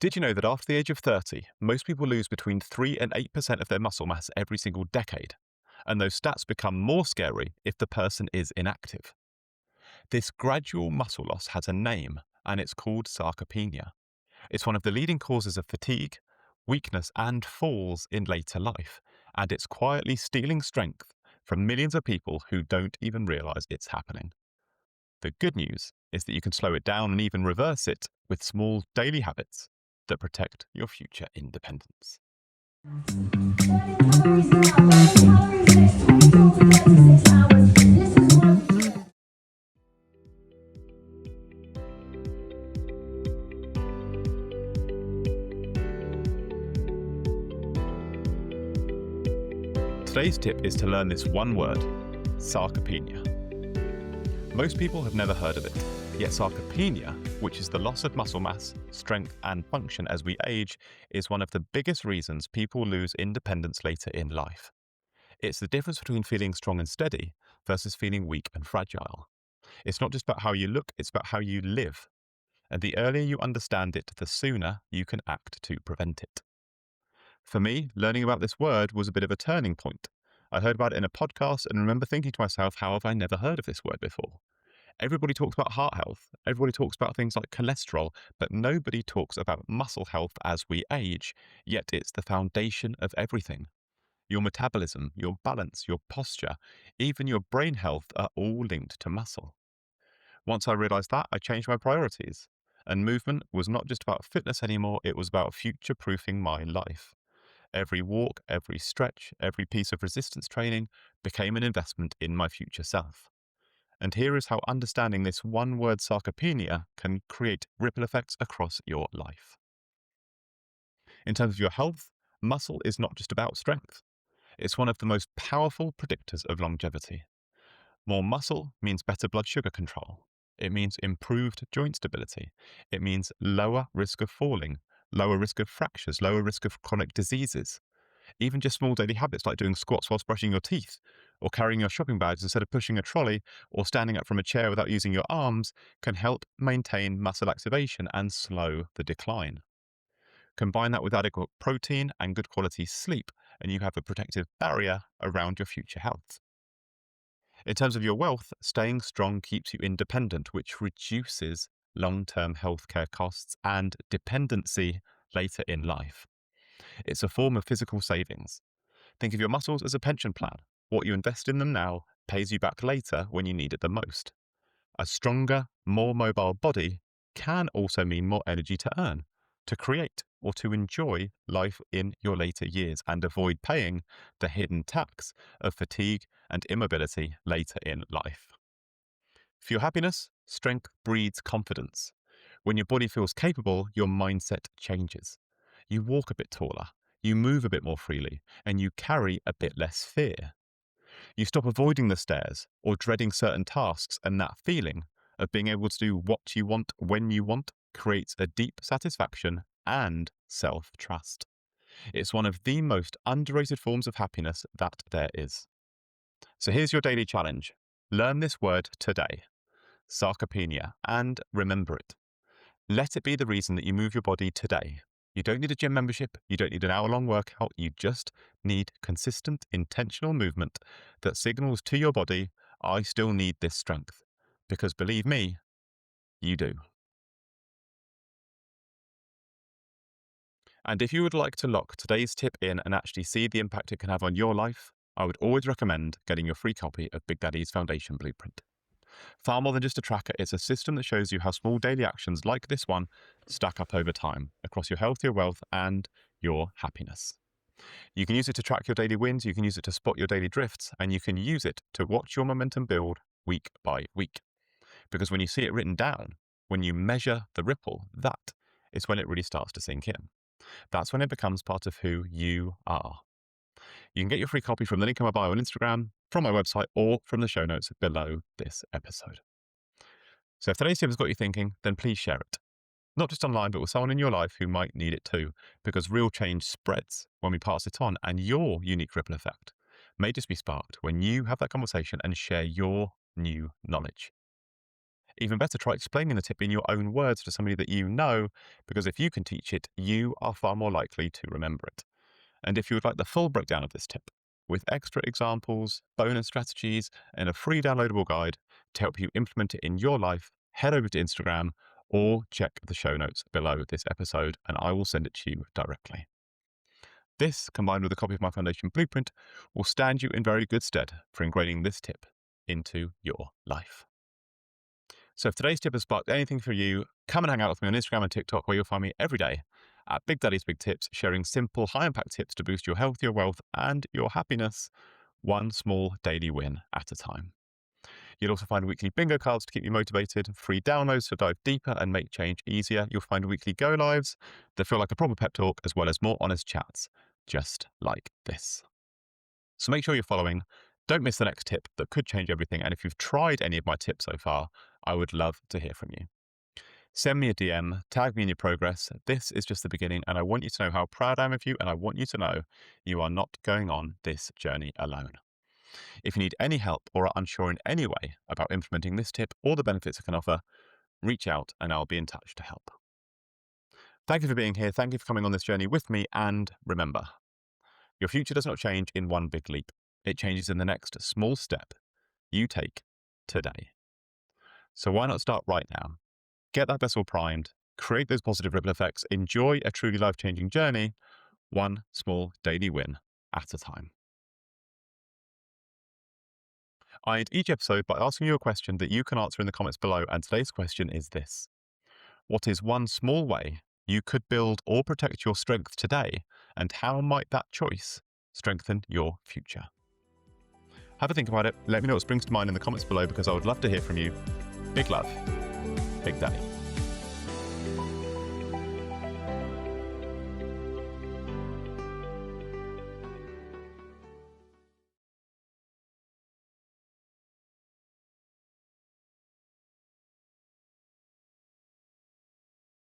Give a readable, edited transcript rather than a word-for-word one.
Did you know that after the age of 30, most people lose between 3 and 8% of their muscle mass every single decade? And those stats become more scary if the person is inactive. This gradual muscle loss has a name, and it's called sarcopenia. It's one of the leading causes of fatigue, weakness, and falls in later life, and it's quietly stealing strength from millions of people who don't even realize it's happening. The good news is that you can slow it down and even reverse it with small daily habits that protect your future independence. Burning calories now, burning calories next 24 to 36 hours. This is one. Today's tip is to learn this one word, sarcopenia. Most people have never heard of it, yet sarcopenia, which is the loss of muscle mass, strength, and function as we age, is one of the biggest reasons people lose independence later in life. It's the difference between feeling strong and steady versus feeling weak and fragile. It's not just about how you look, it's about how you live. And the earlier you understand it, the sooner you can act to prevent it. For me, learning about this word was a bit of a turning point. I heard about it in a podcast and remember thinking to myself, how have I never heard of this word before? Everybody talks about heart health. Everybody talks about things like cholesterol, but nobody talks about muscle health as we age. Yet it's the foundation of everything. Your metabolism, your balance, your posture, even your brain health are all linked to muscle. Once I realized that, I changed my priorities. And movement was not just about fitness anymore, it was about future proofing my life. Every walk, every stretch, every piece of resistance training became an investment in my future self. And here is how understanding this one word sarcopenia can create ripple effects across your life. In terms of your health, muscle is not just about strength. It's one of the most powerful predictors of longevity. More muscle means better blood sugar control. It means improved joint stability. It means lower risk of falling, lower risk of fractures, lower risk of chronic diseases. Even just small daily habits like doing squats whilst brushing your teeth, or carrying your shopping bags instead of pushing a trolley, or standing up from a chair without using your arms can help maintain muscle activation and slow the decline. Combine that with adequate protein and good quality sleep, and you have a protective barrier around your future health. In terms of your wealth, staying strong keeps you independent, which reduces long-term healthcare costs and dependency later in life. It's a form of physical savings. Think of your muscles as a pension plan. What you invest in them now pays you back later when you need it the most. A stronger, more mobile body can also mean more energy to earn, to create, or to enjoy life in your later years and avoid paying the hidden tax of fatigue and immobility later in life. For your happiness, strength breeds confidence. When your body feels capable, your mindset changes. You walk a bit taller, you move a bit more freely, and you carry a bit less fear. You stop avoiding the stairs or dreading certain tasks, and that feeling of being able to do what you want when you want creates a deep satisfaction and self-trust. It's one of the most underrated forms of happiness that there is. So here's your daily challenge. Learn this word today, sarcopenia, and remember it. Let it be the reason that you move your body today. You don't need a gym membership. You don't need an hour-long workout. You just need consistent, intentional movement that signals to your body, I still need this strength. Because believe me, you do. And if you would like to lock today's tip in and actually see the impact it can have on your life, I would always recommend getting your free copy of Big Daddy's Foundation Blueprint. Far more than just a tracker, it's a system that shows you how small daily actions like this one stack up over time across your health, your wealth, and your happiness. You can use it to track your daily wins, you can use it to spot your daily drifts, and you can use it to watch your momentum build week by week. Because when you see it written down, when you measure the ripple, that is when it really starts to sink in. That's when it becomes part of who you are. You can get your free copy from the link in my bio on Instagram, from my website, or from the show notes below this episode. So if today's tip has got you thinking, then please share it. Not just online, but with someone in your life who might need it too, because real change spreads when we pass it on, and your unique ripple effect may just be sparked when you have that conversation and share your new knowledge. Even better, try explaining the tip in your own words to somebody that you know, because if you can teach it, you are far more likely to remember it. And if you would like the full breakdown of this tip, with extra examples, bonus strategies, and a free downloadable guide to help you implement it in your life, head over to Instagram or check the show notes below this episode, and I will send it to you directly. This, combined with a copy of my foundation blueprint, will stand you in very good stead for ingraining this tip into your life. So if today's tip has sparked anything for you, come and hang out with me on Instagram and TikTok, where you'll find me every day at Big Daddy's Big Tips, sharing simple, high-impact tips to boost your health, your wealth, and your happiness, one small daily win at a time. You'll also find weekly bingo cards to keep you motivated, free downloads to dive deeper and make change easier. You'll find weekly go lives that feel like a proper pep talk, as well as more honest chats, just like this. So make sure you're following. Don't miss the next tip that could change everything. And if you've tried any of my tips so far, I would love to hear from you. Send me a DM, tag me in your progress. This is just the beginning, and I want you to know how proud I am of you, and I want you to know you are not going on this journey alone. If you need any help or are unsure in any way about implementing this tip or the benefits it can offer, reach out and I'll be in touch to help. Thank you for being here. Thank you for coming on this journey with me. And remember, your future does not change in one big leap. It changes in the next small step you take today. So why not start right now? Get that vessel primed, create those positive ripple effects, enjoy a truly life-changing journey, one small daily win at a time. I end each episode by asking you a question that you can answer in the comments below, and today's question is this: what is one small way you could build or protect your strength today, and how might that choice strengthen your future? Have a think about it. Let me know what springs to mind in the comments below, because I would love to hear from you. Big love, Big Daddy.